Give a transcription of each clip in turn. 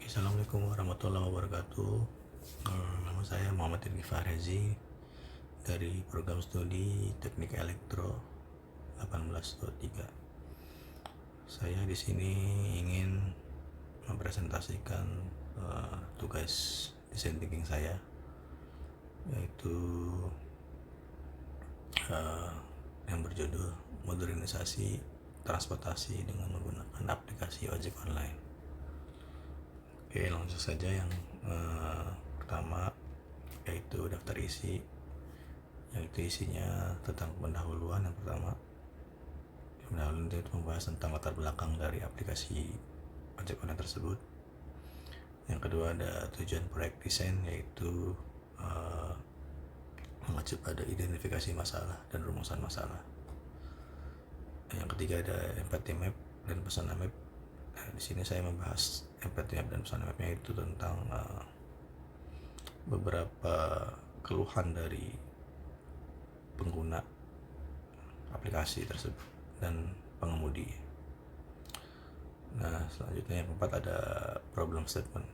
Assalamualaikum warahmatullahi wabarakatuh. Nama saya Muhammad Irgi Fahrezi dari program studi Teknik Elektro 1823. Saya di sini ingin mempresentasikan tugas desain thinking saya, yaitu yang berjudul modernisasi transportasi dengan menggunakan aplikasi ojek online. Oke, langsung saja yang pertama, yaitu daftar isi, yaitu isinya tentang pendahuluan. Yang pertama, pendahuluan itu membahas tentang latar belakang dari aplikasi ojek online tersebut. Yang kedua ada tujuan proyek desain, yaitu mengacu pada identifikasi masalah dan rumusan masalah. Yang ketiga ada empathy map dan pesona map. Nah, di sini saya membahas empathy map dan pesona mapnya itu tentang beberapa keluhan dari pengguna aplikasi tersebut dan pengemudi. Nah, selanjutnya yang keempat ada problem statement.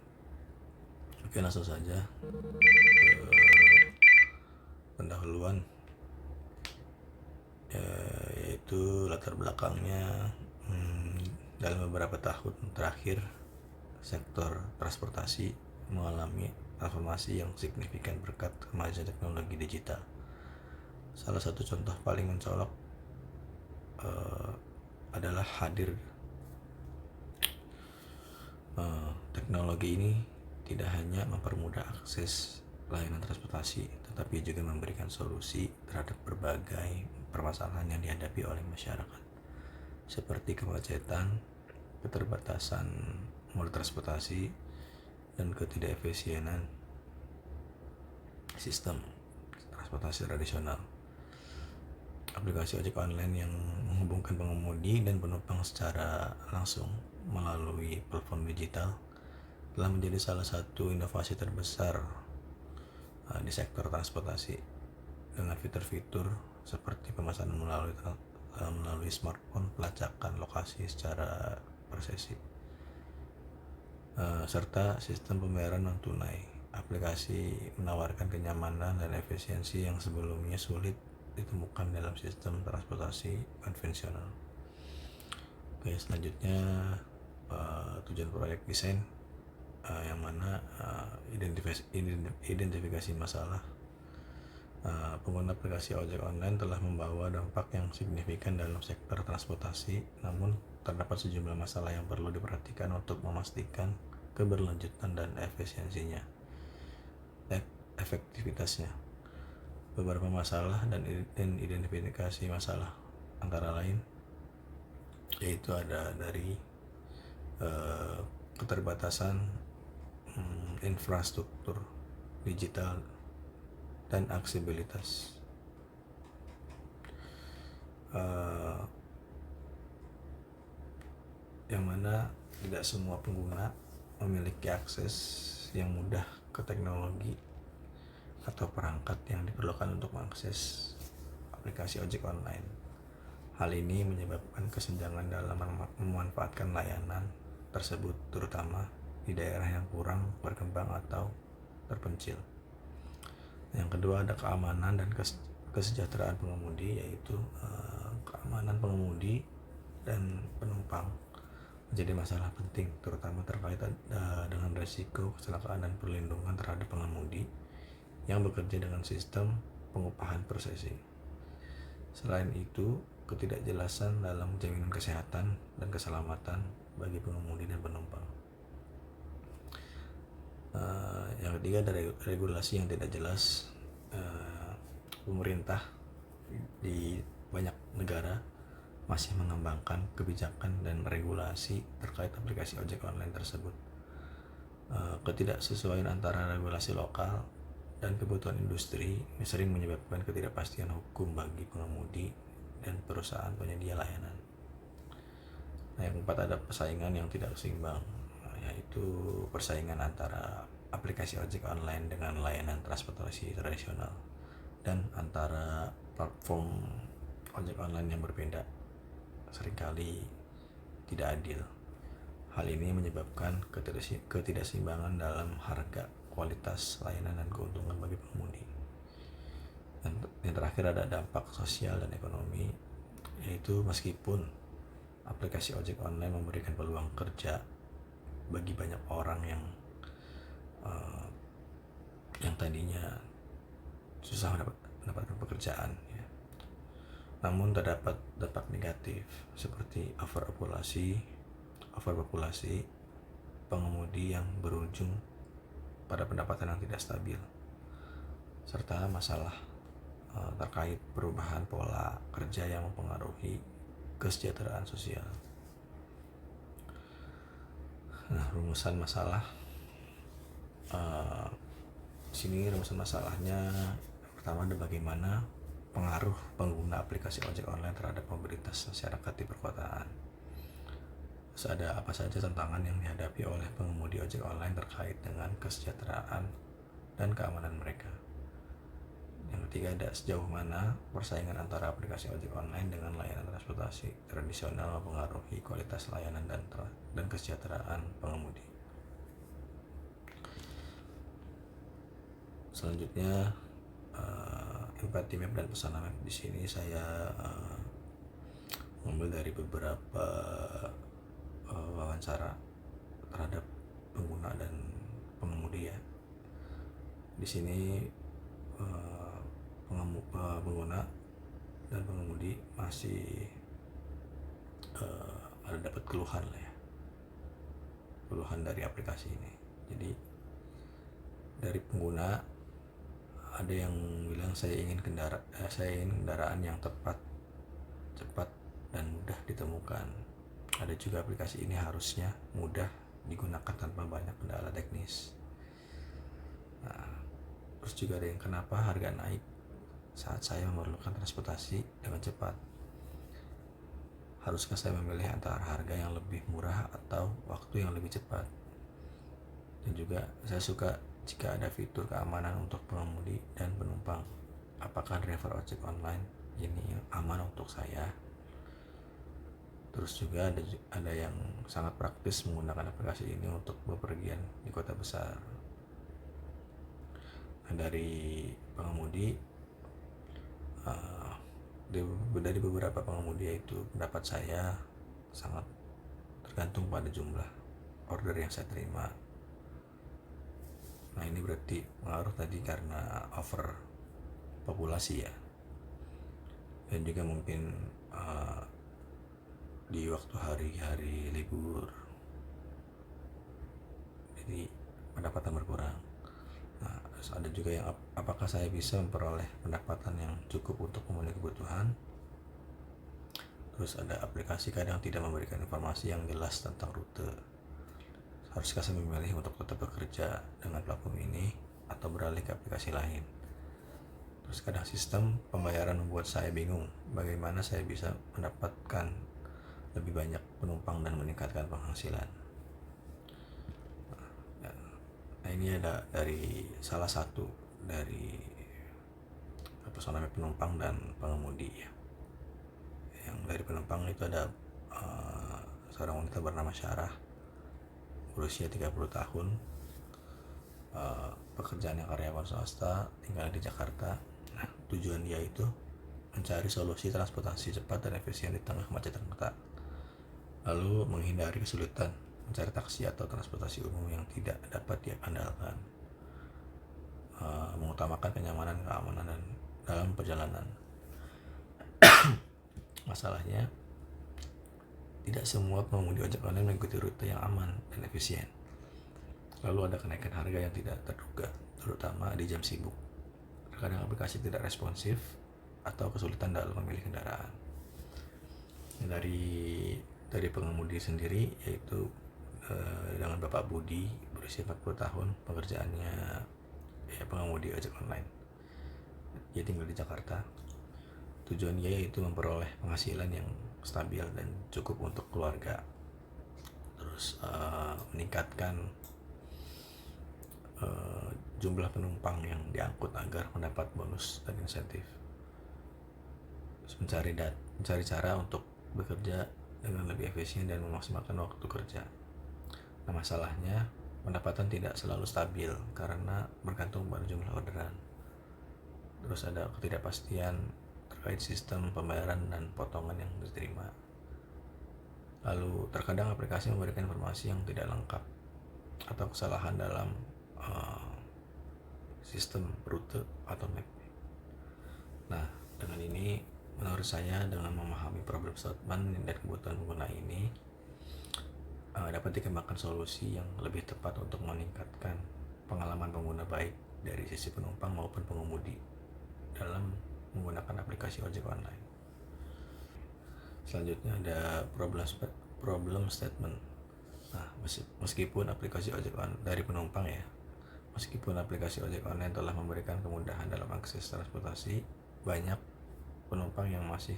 Oke, langsung saja pendahuluan, yaitu latar belakangnya. Dalam beberapa tahun terakhir, sektor transportasi mengalami transformasi yang signifikan berkat kemajuan teknologi digital. Salah satu contoh paling mencolok adalah hadir teknologi ini tidak hanya mempermudah akses layanan transportasi, tetapi juga memberikan solusi terhadap berbagai permasalahan yang dihadapi oleh masyarakat, seperti kemacetan, keterbatasan moda transportasi, dan ketidakefisienan sistem transportasi tradisional. Aplikasi ojek online yang menghubungkan pengemudi dan penumpang secara langsung melalui platform digital telah menjadi salah satu inovasi terbesar di sektor transportasi, dengan fitur-fitur seperti pemesanan melalui smartphone, pelacakan lokasi secara persesi, serta sistem pembayaran non tunai. Aplikasi menawarkan kenyamanan dan efisiensi yang sebelumnya sulit ditemukan dalam sistem transportasi konvensional. Oke, selanjutnya tujuan proyek desain, yang mana identifikasi masalah. Pengguna aplikasi ojek online telah membawa dampak yang signifikan dalam sektor transportasi, namun terdapat sejumlah masalah yang perlu diperhatikan untuk memastikan keberlanjutan dan efektivitasnya. Beberapa masalah dan identifikasi masalah antara lain yaitu ada dari keterbatasan infrastruktur digital dan aksesibilitas, yang mana tidak semua pengguna memiliki akses yang mudah ke teknologi atau perangkat yang diperlukan untuk mengakses aplikasi ojek online. Hal ini menyebabkan kesenjangan dalam memanfaatkan layanan tersebut, terutama di daerah yang kurang berkembang atau terpencil. Yang kedua ada keamanan dan kesejahteraan pengemudi, yaitu keamanan pengemudi dan penumpang menjadi masalah penting, terutama terkait dengan risiko kecelakaan dan perlindungan terhadap pengemudi yang bekerja dengan sistem pengupahan per sesi. Selain itu, ketidakjelasan dalam jaminan kesehatan dan keselamatan bagi pengemudi dan penumpang. Yang ketiga ada regulasi yang tidak jelas. Pemerintah di banyak negara masih mengembangkan kebijakan dan regulasi terkait aplikasi ojek online tersebut. Ketidaksesuaian antara regulasi lokal dan kebutuhan industri sering menyebabkan ketidakpastian hukum bagi pengemudi dan perusahaan penyedia layanan. Nah, yang keempat ada persaingan yang tidak seimbang, yaitu persaingan antara aplikasi ojek online dengan layanan transportasi tradisional dan antara platform ojek online yang berbeda seringkali tidak adil. Hal ini menyebabkan ketidakseimbangan dalam harga, kualitas, layanan, dan keuntungan bagi pengemudi. Dan yang terakhir ada dampak sosial dan ekonomi, yaitu meskipun aplikasi ojek online memberikan peluang kerja bagi banyak orang yang tadinya susah mendapatkan pekerjaan, ya. Namun terdapat dampak negatif seperti overpopulasi pengemudi yang berujung pada pendapatan yang tidak stabil, serta masalah terkait perubahan pola kerja yang mempengaruhi kesejahteraan sosial. Nah, rumusan masalahnya pertama ada bagaimana pengaruh pengguna aplikasi ojek online terhadap mobilitas masyarakat di perkotaan. Terus ada apa saja tantangan yang dihadapi oleh pengemudi ojek online terkait dengan kesejahteraan dan keamanan mereka. Yang ketiga ada sejauh mana persaingan antara aplikasi ojek online dengan layanan transportasi tradisional mempengaruhi kualitas layanan dan kesejahteraan pengemudi. Selanjutnya empathy map dan pesona map. Di sini saya mengambil dari beberapa wawancara terhadap pengguna dan pengemudi, ya. Di sini pengguna dan pengemudi masih ada dapat keluhan lah, ya, keluhan dari aplikasi ini. Jadi dari pengguna ada yang bilang saya ingin kendaraan yang tepat, cepat, dan mudah ditemukan. Ada juga aplikasi ini harusnya mudah digunakan tanpa banyak kendala teknis. Nah, terus juga ada yang kenapa harga naik saat saya memerlukan transportasi dengan cepat. Haruskah saya memilih antara harga yang lebih murah atau waktu yang lebih cepat? Dan juga saya suka jika ada fitur keamanan untuk pengemudi dan penumpang. Apakah driver ojek online ini aman untuk saya? Terus juga ada yang sangat praktis menggunakan aplikasi ini untuk bepergian di kota besar. Nah, dari pengemudi, dari beberapa pengemudi, yaitu pendapat saya sangat tergantung pada jumlah order yang saya terima. Nah, ini berarti pengaruh tadi karena overpopulasi, ya, dan juga mungkin di waktu hari-hari libur, jadi pendapatan berkurang. Nah, terus ada juga yang apakah saya bisa memperoleh pendapatan yang cukup untuk memenuhi kebutuhan. Terus ada aplikasi kadang tidak memberikan informasi yang jelas tentang rute. Haruskah saya memilih untuk tetap bekerja dengan platform ini atau beralih ke aplikasi lain? Terus kadang sistem pembayaran membuat saya bingung bagaimana saya bisa mendapatkan lebih banyak penumpang dan meningkatkan penghasilan. Nah, ini ada dari salah satu dari pesona penumpang dan pengemudi, ya. Yang dari penumpang itu ada seorang wanita bernama Syarah, berusia 30 tahun, pekerjaannya karyawan swasta, tinggal di Jakarta. Nah, tujuan dia itu mencari solusi transportasi cepat dan efisien di tengah kemacetan kota, lalu menghindari kesulitan mencari taksi atau transportasi umum yang tidak dapat dia andalkan, mengutamakan kenyamanan, keamanan dan dalam perjalanan. Masalahnya, tidak semua pengemudi ojek online mengikuti rute yang aman dan efisien. Lalu ada kenaikan harga yang tidak terduga, terutama di jam sibuk. Terkadang aplikasi tidak responsif atau kesulitan dalam memilih kendaraan. Dari pengemudi sendiri, yaitu dengan Bapak Budi, berusia 40 tahun, pekerjaannya pengemudi ojek online. Dia tinggal di Jakarta. Tujuan dia yaitu memperoleh penghasilan yang stabil dan cukup untuk keluarga. Terus meningkatkan jumlah penumpang yang diangkut agar mendapat bonus dan insentif. Terus mencari cara untuk bekerja dengan lebih efisien dan memaksimalkan waktu kerja. Nah, masalahnya pendapatan tidak selalu stabil karena bergantung pada jumlah orderan. Terus ada ketidakpastian terkait sistem pembayaran dan potongan yang diterima. Lalu terkadang aplikasi memberikan informasi yang tidak lengkap atau kesalahan dalam sistem rute atau map. Nah, dengan ini menurut saya dengan memahami problem statement dan kebutuhan pengguna ini dapat dikembangkan solusi yang lebih tepat untuk meningkatkan pengalaman pengguna baik dari sisi penumpang maupun pengemudi dalam menggunakan aplikasi ojek online. Selanjutnya ada problem statement. Nah, meskipun aplikasi ojek online dari penumpang ya, meskipun aplikasi ojek online telah memberikan kemudahan dalam akses transportasi, banyak penumpang yang masih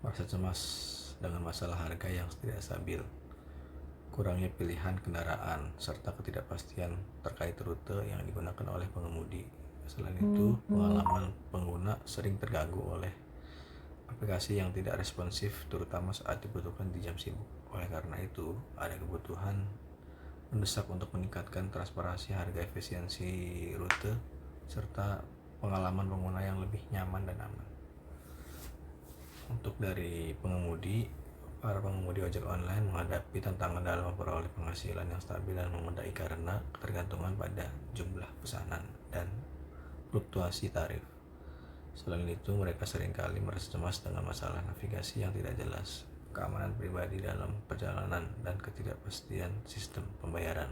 merasa cemas dengan masalah harga yang tidak stabil, kurangnya pilihan kendaraan, serta ketidakpastian terkait rute yang digunakan oleh pengemudi. Selain itu, pengalaman pengguna sering terganggu oleh aplikasi yang tidak responsif, terutama saat dibutuhkan di jam sibuk. Oleh karena itu, ada kebutuhan mendesak untuk meningkatkan transparansi harga, efisiensi rute, serta pengalaman pengguna yang lebih nyaman dan aman. Untuk dari pengemudi, para pengemudi ojek online menghadapi tantangan dalam memperoleh penghasilan yang stabil dan memadai karena ketergantungan pada jumlah pesanan dan fluktuasi tarif. Selain itu, mereka seringkali merasa cemas dengan masalah navigasi yang tidak jelas, keamanan pribadi dalam perjalanan, dan ketidakpastian sistem pembayaran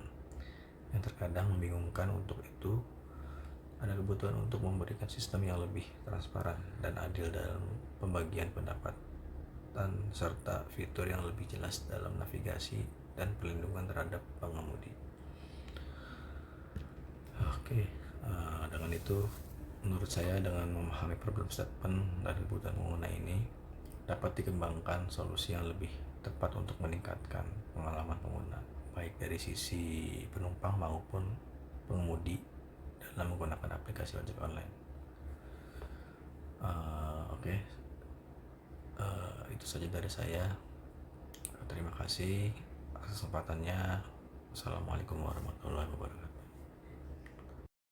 yang terkadang membingungkan. Untuk itu, ada kebutuhan untuk memberikan sistem yang lebih transparan dan adil dalam pembagian pendapatan serta fitur yang lebih jelas dalam navigasi dan pelindungan terhadap pengemudi. Oke, dengan itu menurut saya dengan memahami problem statement dan kebutuhan pengguna ini dapat dikembangkan solusi yang lebih tepat untuk meningkatkan pengalaman pengguna baik dari sisi penumpang maupun pengemudi dalam menggunakan aplikasi ojek online. Oke. Itu saja dari saya. Terima kasih atas kesempatannya. Assalamualaikum warahmatullahi wabarakatuh.